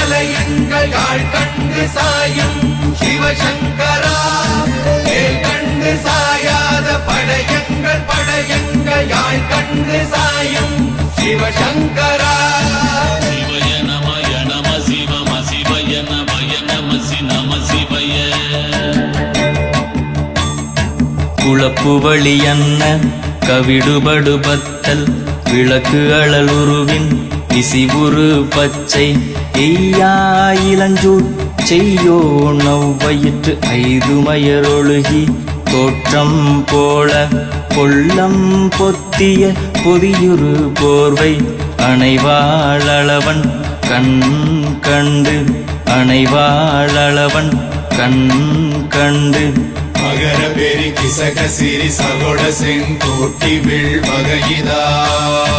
மலையங்கள் யாழ் கண்டு சாயும் சிவசங்கரா மேல் கண்டு சாயாத படையங்கள் படையங்கள் யாழ் கண்டு சாயும் சிவசங்கரா சிவய நமய நம சிவம சிவய நமய நம நம சிவய குளப்புவழி அன்ன கவிடுபடுபத்தல் விளக்கு அழலுருவின் இசிபுரு பச்சை எய்யாயிலஞ்சூட் செய்யோ நவ்வயிற்று ஐதுமயரொழுகி தோற்றம் போல கொள்ளம் பொத்திய பொதியுரு போர்வை அணைவாளவன் கண் கண்டு அணைவாளவன் கண் கண்டு மகர பெரி கிசக சிறி சகோட செங்கோட்டி வில் வகையிதாள்